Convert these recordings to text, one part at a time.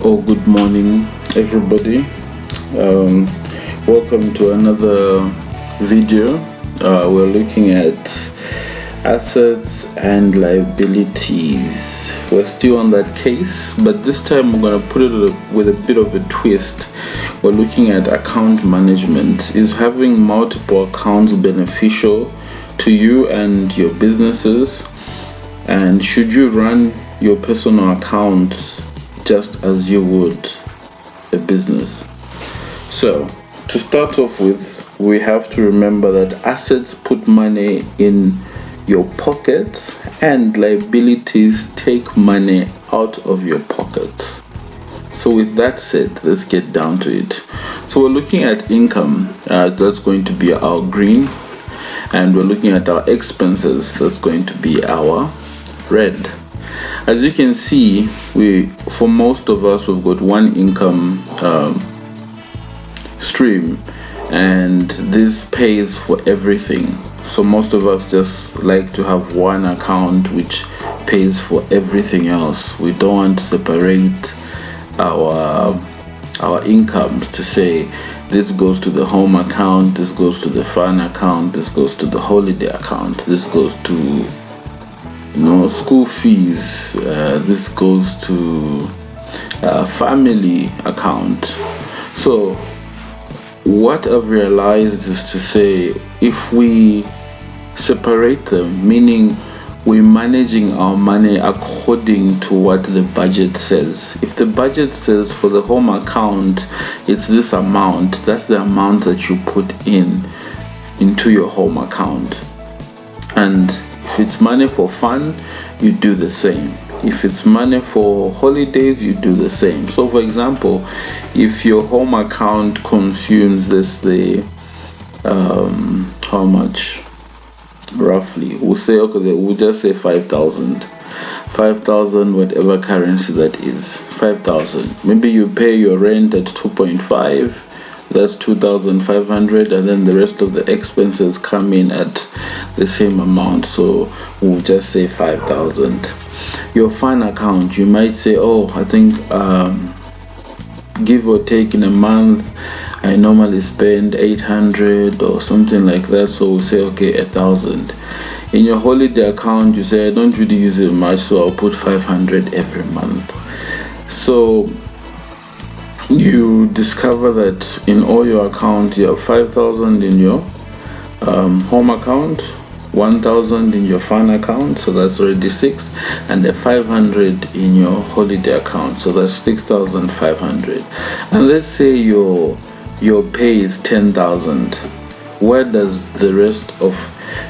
Oh, good morning, everybody. Um, Welcome to another video. We're looking at assets and liabilities. We're still on that case, but this time we're going to put it with a bit of a twist. We're looking at account management. Is having multiple accounts beneficial to you and your businesses? And should you run your personal account just as you would a business? So, to start off with, we have to remember that assets put money in your pocket and liabilities take money out of your pocket. So, with that said, let's get down to it. So, we're looking at income, that's going to be our green, and we're looking at our expenses, that's going to be our red. As you can see, for most of us, we've got one income stream, and this pays for everything. So most of us just like to have one account which pays for everything else. We don't want to separate our incomes to say this goes to the home account, this goes to the fun account, this goes to the holiday account, this goes to school fees, this goes to family account. So what I've realized is to say, if we separate them, meaning we're managing our money according to what the budget says. If the budget says for the home account it's this amount, that's the amount that you put into your home account. And if it's money for fun, you do the same. If it's money for holidays, you do the same. So for example, if your home account consumes how much roughly, we'll just say 5,000, whatever currency that is, 5,000. Maybe you pay your rent at 2.5, that's 2,500, and then the rest of the expenses come in at the same amount, so we'll just say 5,000. Your fun account, you might say, I think give or take in a month I normally spend 800 or something like that, so we'll say 1,000. In your holiday account, you say I don't really use it much, so I'll put 500 every month. So you discover that in all your accounts you have 5,000 in your home account, 1,000 in your fun account, so that's already 6, and the 500 in your holiday account, so that's 6,500. And let's say your pay is 10,000. Where does the rest of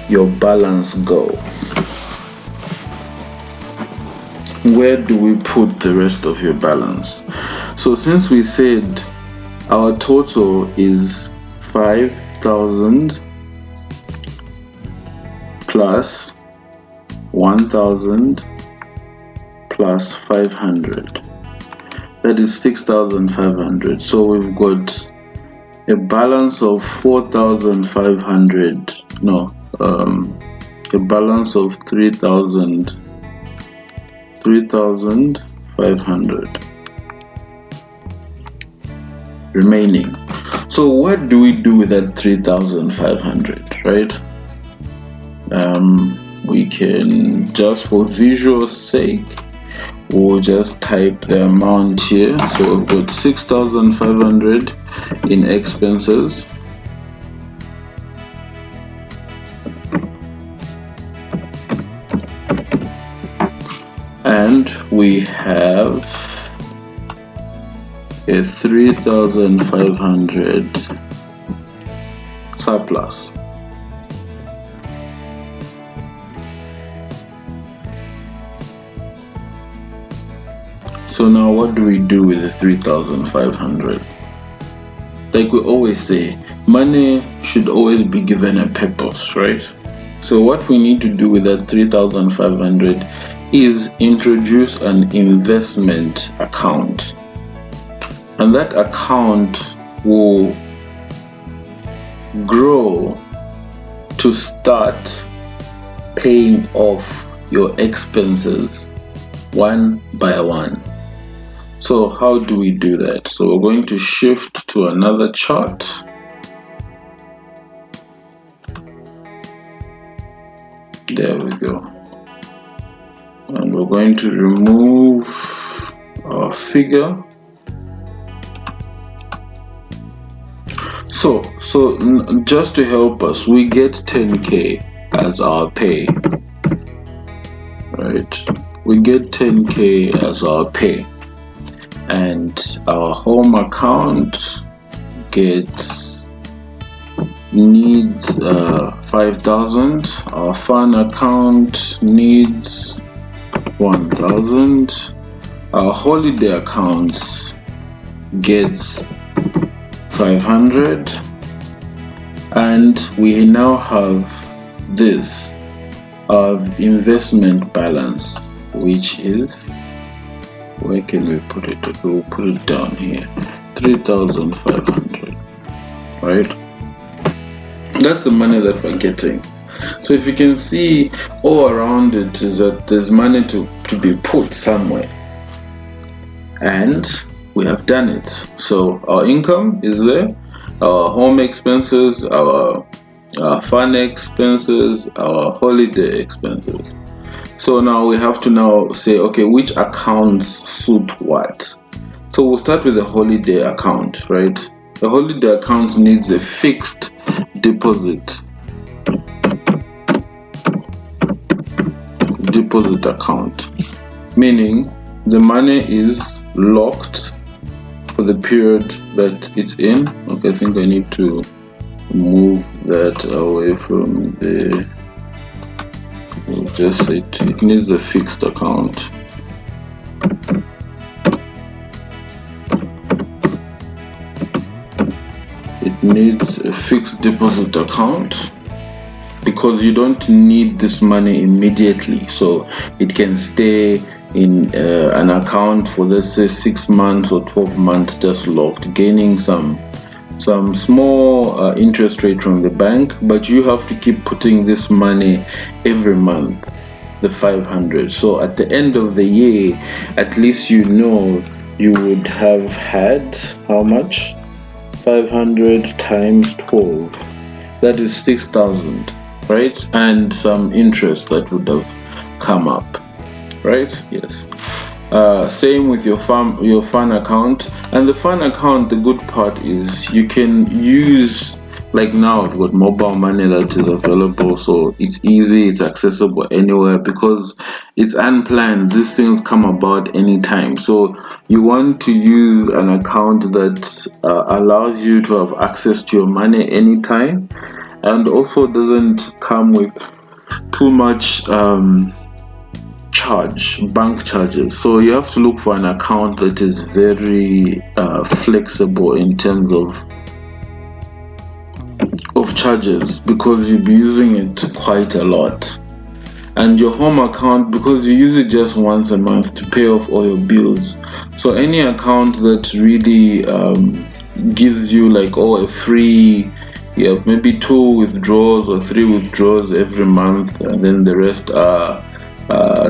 your balance go? Where do we put the rest of your balance? So since we said our total is 5,000 plus 1,000 plus 500, that is 6,500. So we've got a balance of 4,500. A balance of 3,500 remaining. So what do we do with that 3,500, right? We can, just for visual sake, we'll just type the amount here. So we've got 6,500 in expenses, and we have a 3,500 surplus. So now what do we do with the 3,500? Like we always say, money should always be given a purpose, right? So what we need to do with that 3,500 is introduce an investment account. And that account will grow to start paying off your expenses one by one. So how do we do that? So we're going to shift to another chart. There we go. And we're going to remove our figure. So just to help us, we get 10K as our pay, right? We get 10K as our pay, and our home account needs 5,000. Our fun account needs 1,000. Our holiday accounts gets 500, and we now have this investment balance, which is, where can we put it? We'll put it down here, 3,500, right? That's the money that we're getting. So if you can see, all around it is that there's money to be put somewhere, and we have done it. So our income is there, our home expenses, our fun expenses, our holiday expenses. So now we have to now say, okay, which accounts suit what? So we'll start with the holiday account, right? The holiday account needs a fixed deposit account, meaning the money is locked for the period that it's in. Okay, I think I need to move that away from the, we'll just say it needs a fixed account. It needs a fixed deposit account because you don't need this money immediately, so it can stay in an account for, let's say, 6 months or 12 months just locked, gaining some small interest rate from the bank, but you have to keep putting this money every month, the 500. So at the end of the year, at least you know you would have had how much? 500 times 12, that is 6,000, right? And some interest that would have come up, right? Yes. Same with your fun account. And the fun account, the good part is you can use, like now I've got mobile money that is available, so it's easy, it's accessible anywhere because it's unplanned. These things come about anytime, so you want to use an account that allows you to have access to your money anytime, and also doesn't come with too much bank charges. So you have to look for an account that is very flexible in terms of charges, because you'll be using it quite a lot. And your home account, because you use it just once a month to pay off all your bills. So any account that really gives you like a free, maybe 2 withdrawals or 3 withdrawals every month, and then the rest are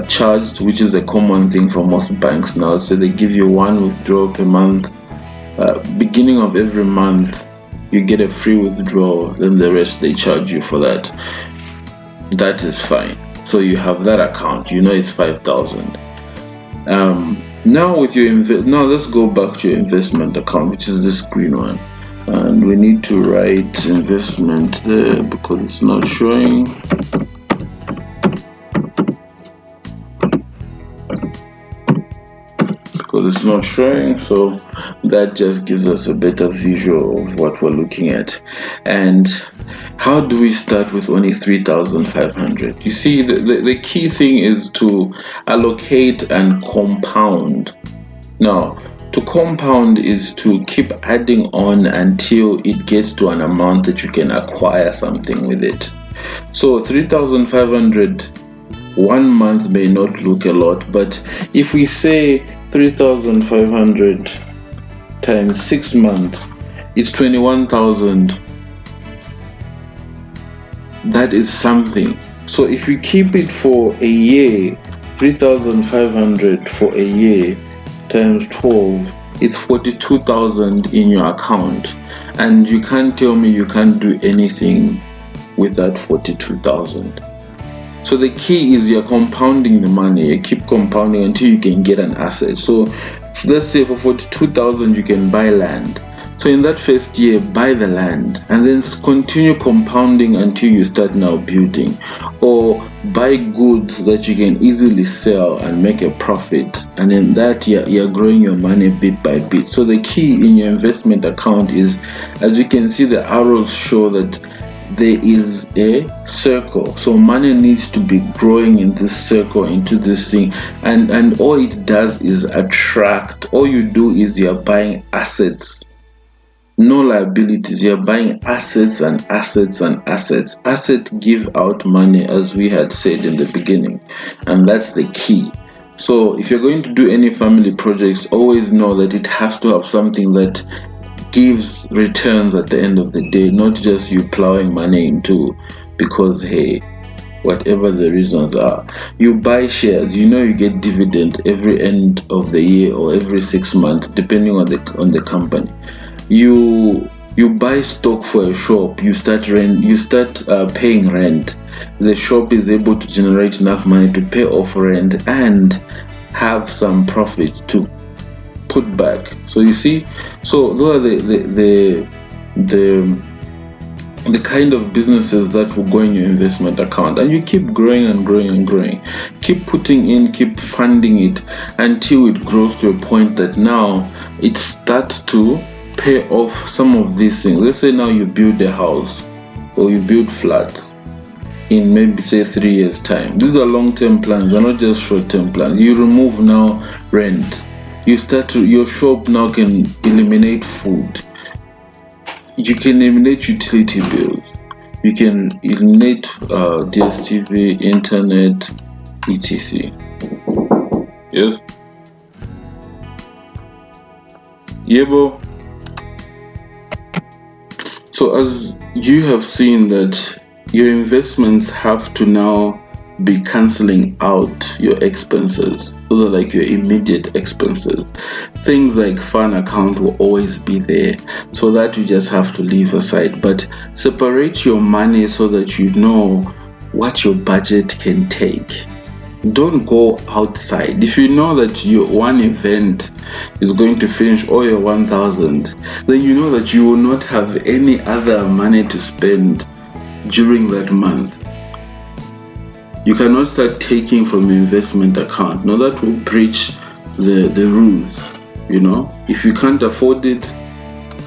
charged, which is a common thing for most banks now. So they give you 1 withdrawal per month, beginning of every month you get a free withdrawal, then the rest they charge you for that. That is fine. So you have that account, it's 5,000. Now with your now let's go back to your investment account, which is this green one, and we need to write investment there because it's not showing. So that just gives us a better visual of what we're looking at. And how do we start with only 3,500? You see, the key thing is to allocate and compound. Now, to compound is to keep adding on until it gets to an amount that you can acquire something with it. So 3,500 1 month may not look a lot, but if we say 3,500 times 6 months, it's 21,000. That is something. So if you keep it for a year, 3,500 for a year times 12, it's 42,000 in your account, and you can't tell me you can't do anything with that 42,000. So the key is you're compounding the money. You keep compounding until you can get an asset. So let's say for 42,000 you can buy land. So in that first year, buy the land and then continue compounding until you start now building, or buy goods that you can easily sell and make a profit, and in that you're growing your money bit by bit. So the key in your investment account is, as you can see, the arrows show that there is a circle. So money needs to be growing in this circle, into this thing, and all it does is attract. All you do is you're buying assets, no liabilities. You're buying assets and assets and assets. Assets give out money, as we had said in the beginning, and that's the key. So if you're going to do any family projects, always know that it has to have something that gives returns at the end of the day, not just you plowing money into because, hey, whatever the reasons are. You buy shares, you get dividend every end of the year or every 6 months, depending on the company. You buy stock for a shop, you start paying rent. The shop is able to generate enough money to pay off rent and have some profit to put back. So you see, so those are the kind of businesses that will go in your investment account, and you keep growing and growing and growing. Keep putting in, keep funding it until it grows to a point that now it starts to pay off some of these things. Let's say now you build a house or you build flats in maybe say 3 years time. These are long-term plans, they're not just short-term plans. You remove now rent. Your shop now can eliminate food. You can eliminate utility bills. You can eliminate DSTV, internet, etc. Yes? Yebo. So as you have seen that your investments have to now be cancelling out your expenses. Those are like your immediate expenses. Things like fund account will always be there, so that you just have to leave aside. But separate your money so that you know what your budget can take. Don't go outside. If you know that your one event is going to finish all your 1,000, then you know that you will not have any other money to spend during that month. You cannot start taking from your investment account. Now that will breach the rules. If you can't afford it,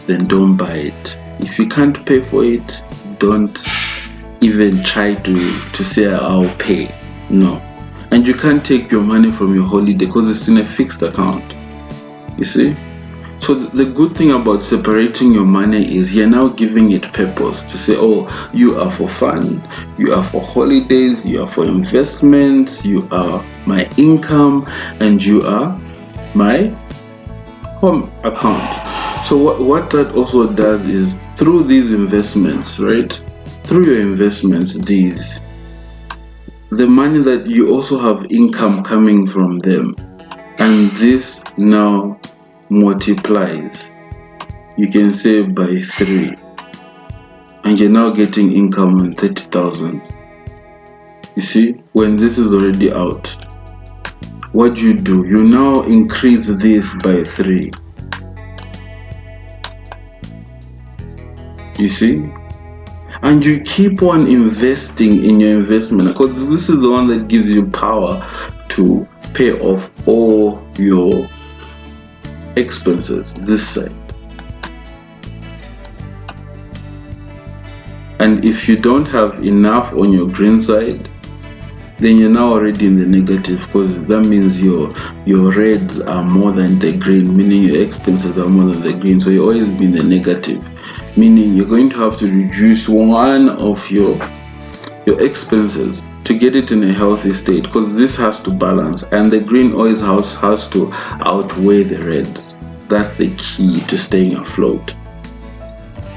then don't buy it. If you can't pay for it, don't even try to say I'll pay. No. And you can't take your money from your holiday because it's in a fixed account. You see? So the good thing about separating your money is you're now giving it purpose to say, oh, you are for fun, you are for holidays, you are for investments, you are my income, and you are my home account. So what that also does is through these investments, right? Through your investments, the money that you also have income coming from them, and this now multiplies. You can say by 3, and you're now getting income on 30,000. You see, when this is already out, what do? You now increase this by 3. You see? And you keep on investing in your investment, because this is the one that gives you power to pay off all your expenses this side. And if you don't have enough on your green side, then you're now already in the negative, because that means your reds are more than the green, meaning your expenses are more than the green. So you always be in the negative, meaning you're going to have to reduce one of your expenses to get it in a healthy state, because this has to balance, and the green always has to outweigh the reds. That's the key to staying afloat.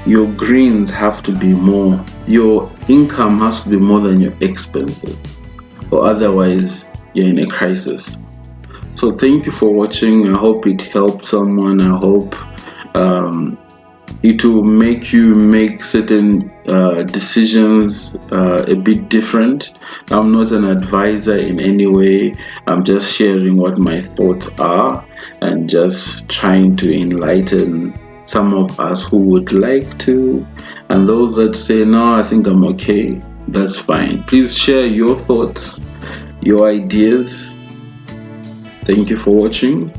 Your greens have to be more, your income has to be more than your expenses, or otherwise you're in a crisis. So thank you for watching. I hope it helped someone. I hope it will make you make certain decisions a bit different. I'm not an advisor in any way. I'm just sharing what my thoughts are and just trying to enlighten some of us who would like to, and those that say no, I think I'm okay. That's fine. Please share your thoughts, your ideas. Thank you for watching.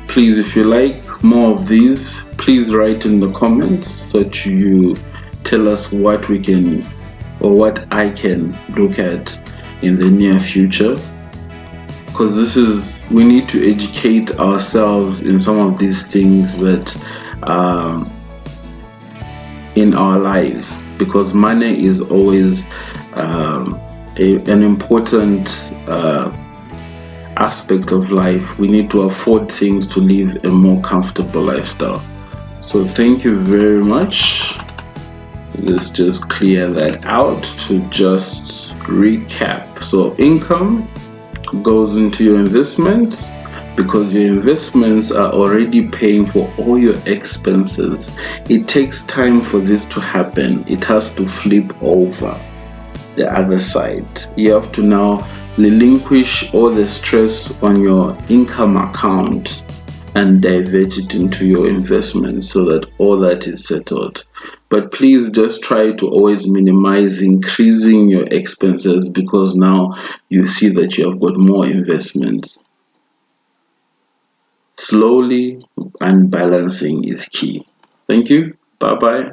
Please, if you like more of these, please write in the comments so that you tell us what we can or what I can look at in the near future, because we need to educate ourselves in some of these things that in our lives, because money is always an important aspect of life. We need to afford things to live a more comfortable lifestyle. So thank you very much. Let's just clear that out to just recap. So income goes into your investments, because your investments are already paying for all your expenses. It takes time for this to happen. It has to flip over the other side. You have to now relinquish all the stress on your income account and divert it into your investments so that all that is settled. But please just try to always minimize increasing your expenses, because now you see that you have got more investments. Slowly and balancing is key. Thank you. Bye bye.